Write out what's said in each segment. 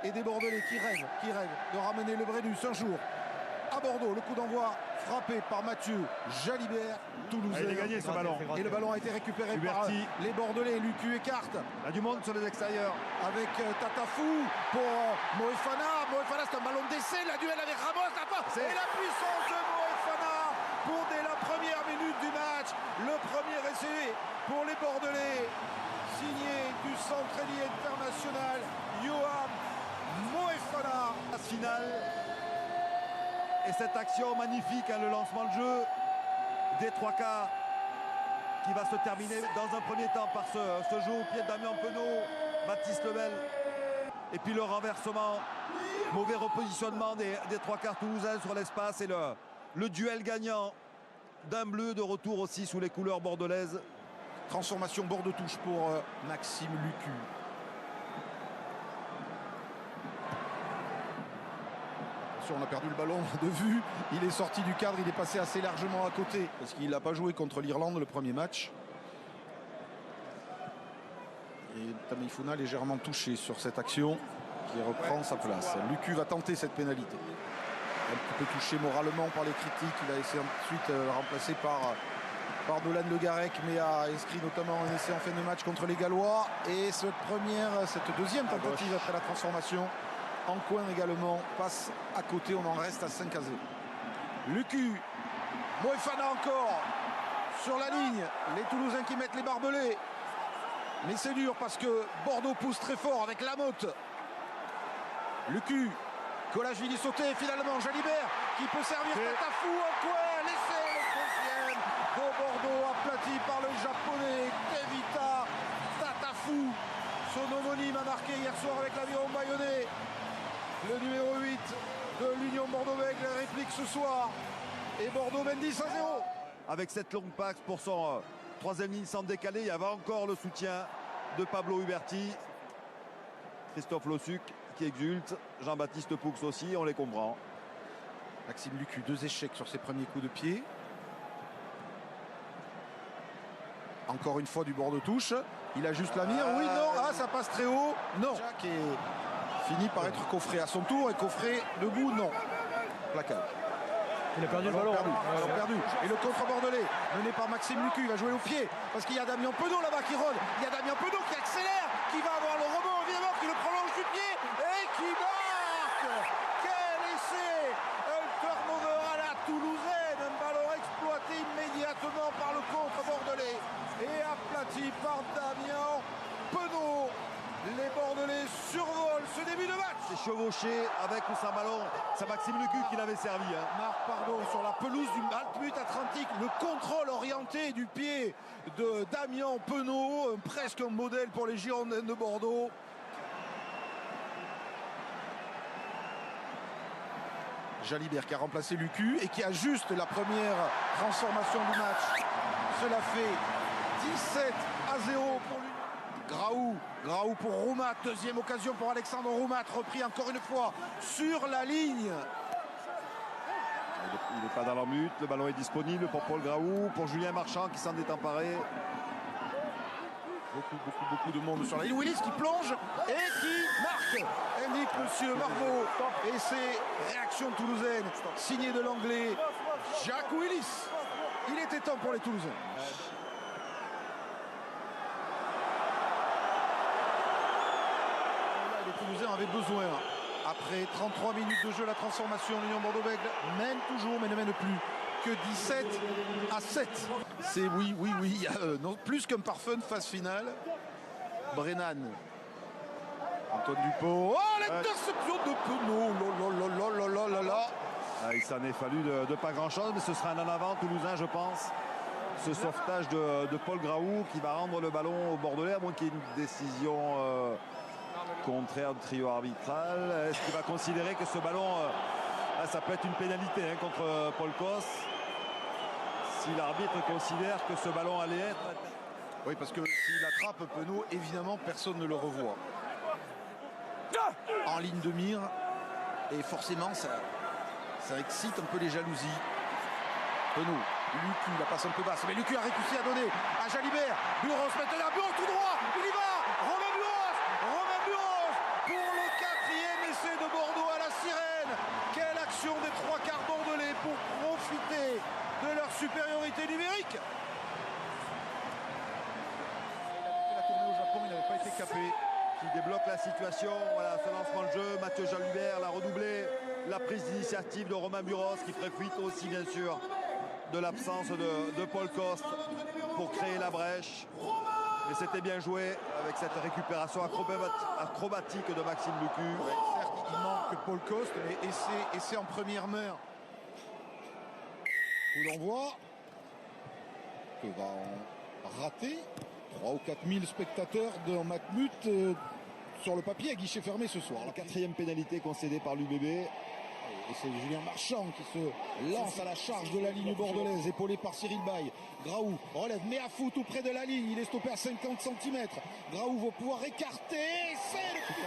et des Bordelais qui rêvent de ramener le Brennus un jour à Bordeaux. Le coup d'envoi frappé par Mathieu Jalibert, Toulousain. Il a gagné ce ballon. Et le ballon a été récupéré Huberti. par les Bordelais. Lucu écarte. Il y a du monde sur les extérieurs. Avec Tatafou pour Moefana. Moefana, c'est un ballon d'essai. La duel avec Ramos. Et la puissance de Moefana pour dès la première minute du match. Le premier essai pour les Bordelais. Signé du centre ailier international, Yohan Moefana. La finale. Et cette action magnifique, hein, le lancement de jeu des trois quarts qui va se terminer dans un premier temps par ce jeu au pied de Damien Penaud, Baptiste Lebel. Et puis le renversement, mauvais repositionnement des trois quarts toulousains sur l'espace et le duel gagnant d'un bleu de retour aussi sous les couleurs bordelaises. Transformation bord de touche pour Maxime Lucu. On a perdu le ballon de vue, il est sorti du cadre, il est passé assez largement à côté parce qu'il n'a pas joué contre l'Irlande le premier match. Et Tameifuna légèrement touché sur cette action qui reprend sa place. Lucu va tenter cette pénalité. Un petit peu touché moralement par les critiques, il a essayé ensuite remplacé par Dolan Le Garec, mais a inscrit notamment un essai en fin de match contre les Gallois. Et cette deuxième tentative après la transformation en coin également passe à côté, on en reste à 5-0. Lucu, Moefana encore sur la ligne, les Toulousains qui mettent les barbelés, mais c'est dur parce que Bordeaux pousse très fort avec Lamotte. Lucu, Colachvili sauté, finalement Jalibert qui peut servir Tatafou en coin, l'essai, le 5e de Bordeaux aplati par le japonais Kevita Tatafou. Son homonyme a marqué hier soir avec l'aviron bayonnais. Le numéro 8 de l'Union Bordeaux-Bègles réplique ce soir. Et Bordeaux mène 10-0. Avec cette longue passe pour son troisième ligne sans décaler, il y avait encore le soutien de Pablo Huberti. Christophe Lossuc qui exulte. Jean-Baptiste Poux aussi, on les comprend. Maxime Lucu, 2 échecs sur ses premiers coups de pied. Encore une fois du bord de touche. Il ajuste la mire. Oui, non. Ah, ça passe très haut. Non. Jacques finit par être coffré à son tour et coffré debout, non. Placable. Il a perdu le ballon. Perdu. Et le contre-bordelais mené par Maxime Lucu, il va jouer au pied parce qu'il y a Damien Penaud là-bas qui rôde. Il y a Damien Penaud qui accélère, qui va avoir le rebond évidemment, qui le prolonge du pied et qui marque. Quel essai! Un turnover à la toulousaine, un ballon exploité immédiatement par le contre-bordelais et aplati par Damien Penaud. Les Bordelais survolent ce début de match. C'est chevauché avec ou sans ballon. C'est Maxime Lucu qui l'avait servi. Marc Pardon sur la pelouse du Altmut Atlantique. Le contrôle orienté du pied de Damien Penaud. Presque un modèle pour les Girondins de Bordeaux. Jalibert qui a remplacé Lucu et qui ajuste la première transformation du match. Cela fait 17-0 pour lui. Graou pour Roumat, deuxième occasion pour Alexandre Roumat, repris encore une fois sur la ligne. Il n'est pas dans leur but, le ballon est disponible pour Paul Graou, pour Julien Marchand qui s'en est emparé. Beaucoup de monde sur la ligne. Willis qui plonge et qui marque, indique monsieur Marbeau. Et ses réactions toulousaines, signées de l'anglais Jacques Willis. Il était temps pour les Toulousains. Les Toulousains avaient besoin. Après 33 minutes de jeu, la transformation, l'Union Bordeaux-Bègles mène toujours, mais ne mène plus que 17-7. C'est oui, il y a non, plus qu'un parfum de phase finale. Brennan. Antoine Dupont. Oh, l'interception de Penaud. Il s'en est fallu de pas grand-chose, mais ce sera un en avant toulousain, je pense. Ce sauvetage de Paul Graou qui va rendre le ballon au Bordelais, à moins qu'il y ait une décision contraire du trio arbitral. Est-ce qu'il va considérer que ce ballon, ça peut être une pénalité contre Paul Cos, si l'arbitre considère que ce ballon allait être... Oui, parce que s'il attrape Penaud, évidemment, personne ne le revoit. En ligne de mire, et forcément, ça excite un peu les jalousies. Penaud, Lucu, la passe un peu basse, mais Lucu a réussi à donner à Jalibert. Buros, maintenant Buros tout droit, il y va. Romain Buros pour le 4e Capé qui débloque la situation. Voilà, ce lancement de jeu, Mathieu Jalubert l'a redoublé. La prise d'initiative de Romain Buros qui ferait fuite aussi bien sûr de l'absence de Paul Coste pour créer la brèche. Et c'était bien joué avec cette récupération acrobatique de Maxime Lucu. Ouais, certes, il manque Paul Coste, mais essai en première main. Coup d'envoi que va en rater 3 ou 4 000 spectateurs dans Matmut sur le papier à guichet fermé ce soir. La quatrième pénalité concédée par l'UBB. Et c'est Julien Marchand qui se lance à la charge de la ligne bordelaise, épaulé par Cyril Baye. Graou relève, met à foot tout près de la ligne. Il est stoppé à 50 cm. Graou va pouvoir écarter. C'est le coup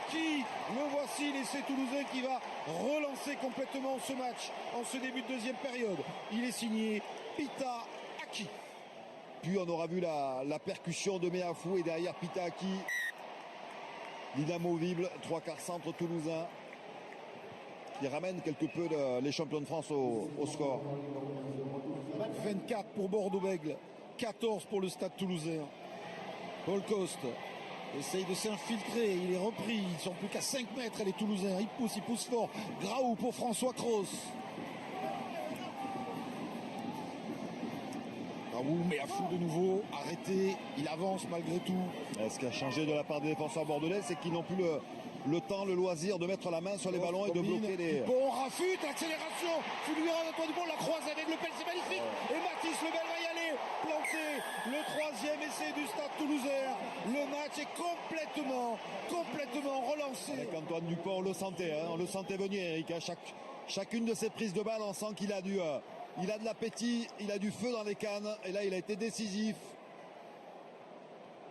Aki. Le voici, l'essai toulousain qui va relancer complètement ce match en ce début de deuxième période. Il est signé Pita Aki. Puis on aura vu la percussion de Meafou et derrière Pita Aki. L'inamovible, 3/4 centre toulousain. Qui ramène quelque peu les champions de France au score. 24 pour Bordeaux-Bègles, 14 pour le Stade Toulousain. Paul Coste essaye de s'infiltrer, il est repris, ils sont plus qu'à 5 mètres les Toulousains, il pousse fort. Graou pour François Cros. Graou mais à fou de nouveau, arrêté, il avance malgré tout. Ce qui a changé de la part des défenseurs bordelais, c'est qu'ils n'ont plus le temps, le loisir de mettre la main sur les ballons et de bloquer les... Bon, Rafut, accélération, fulgurant d'Antoine Dupont, la croise avec Le Pen, c'est magnifique. Et Mathis Lebel va y aller, planté. Le troisième essai du Stade Toulousain. Le match est complètement relancé. Avec Antoine Dupont, on le sentait venir, Eric. Chacune de ses prises de balle, on sent qu'il a il a de l'appétit, il a du feu dans les cannes. Et là, il a été décisif.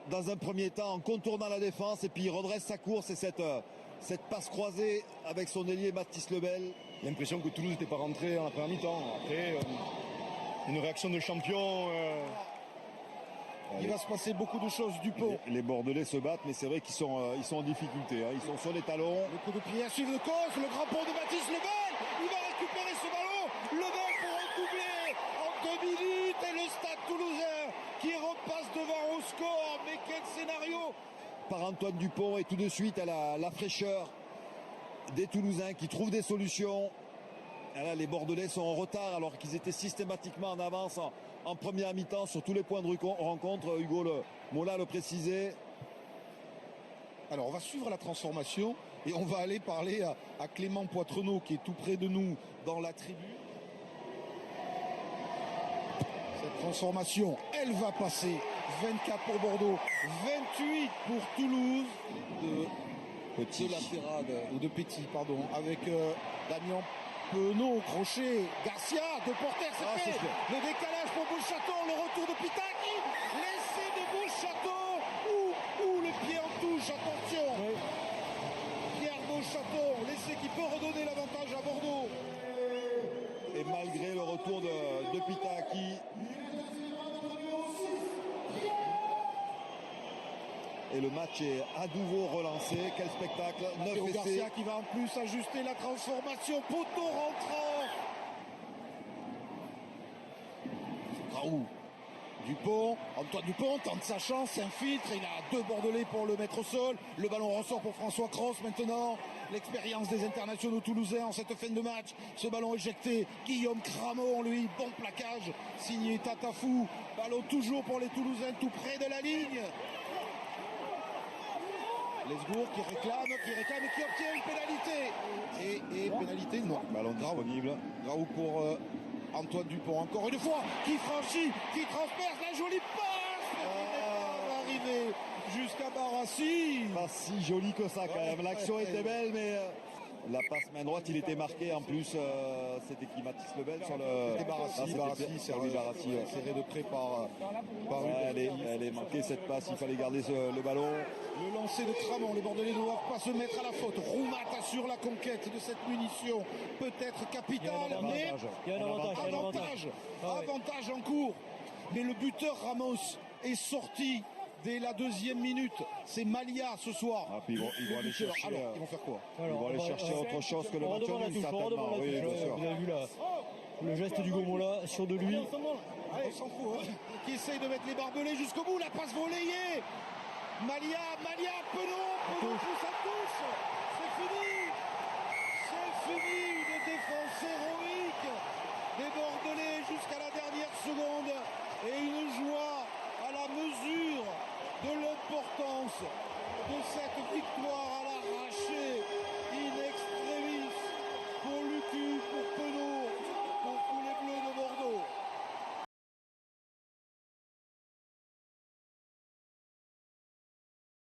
Dans un premier temps en contournant la défense et puis il redresse sa course et cette passe croisée avec son ailier Mathis Lebel. L'impression que Toulouse n'était pas rentré en la première mi-temps. Après, une réaction de champion. Il va se passer beaucoup de choses, Dupont. Les Bordelais se battent, mais c'est vrai qu'ils sont en difficulté. Ils sont sur les talons. Le coup de pied à suivre de Cos, le grand pont de Mathis Lebel. Il va récupérer ce ballon. Lebel pour un doublé en 2 minutes et le Stade Toulousain qui repasse devant au score. Mais quel scénario! Par Antoine Dupont et tout de suite à la fraîcheur des Toulousains qui trouvent des solutions. Et là, les Bordelais sont en retard alors qu'ils étaient systématiquement en avance en première mi-temps sur tous les points de rencontre. Hugo Mola le précisait. Alors on va suivre la transformation et on va aller parler à Clément Poitrenaud qui est tout près de nous dans la tribune. Cette transformation, elle va passer. 24 pour Bordeaux, 28 pour Toulouse. De Petit, pardon, avec Damien Penaud, crochet, Garcia, de porter, c'est fait. Le décalage pour Bouchâteau, le retour de Pitaki, l'essai de Bouchâteau, ou le pied en touche, attention. Oui. Pierre Bouchâteau, l'essai qui peut redonner l'avantage à Bordeaux. Et malgré le retour de Pitaki, et le match est à nouveau relancé. Quel spectacle! 9 essais. Garcia qui va en plus ajuster la transformation. Poteau rentrant. Graou. Dupont. Antoine Dupont tente sa chance, s'infiltre. Il a 2 Bordelais pour le mettre au sol. Le ballon ressort pour François Cros maintenant. L'expérience des internationaux toulousains en cette fin de match. Ce ballon éjecté. Guillaume Cramon, lui, bon plaquage. Signé Tatafou. Ballon toujours pour les Toulousains tout près de la ligne. Lesbourg qui réclame et qui obtient une pénalité. Et pénalité, non. Ballon disponible. Graou pour Antoine Dupont, encore une fois, qui franchit, qui transperce la jolie passe. Va arriver jusqu'à Barassi. Pas si joli que ça quand même. L'action était belle, mais la passe main droite, il était marqué en plus. C'était qui, Mathis Lebel sur le. C'était Barassi, serré de près par elle est manquée cette passe, il fallait garder le ballon. Le lancer de Cramon, les Bordelais ne doivent pas se mettre à la faute. Roumat assure la conquête de cette munition, peut-être capitale, mais il y a un avantage. Avantage en cours. Mais le buteur Ramos est sorti dès la 2e minute. C'est Malia ce soir. Puis ils vont aller chercher. Alors, ils vont faire quoi? Ils vont aller chercher autre chose que le match nul, certainement. Oui, bien sûr. Vous avez vu le geste du Gomola sur de lui. On s'en fout. Qui essaye de mettre les barbelés jusqu'au bout. La passe volée. Malia, Penaud pousse à touche. C'est fini. Une défense héroïque des Bordelais jusqu'à la dernière seconde.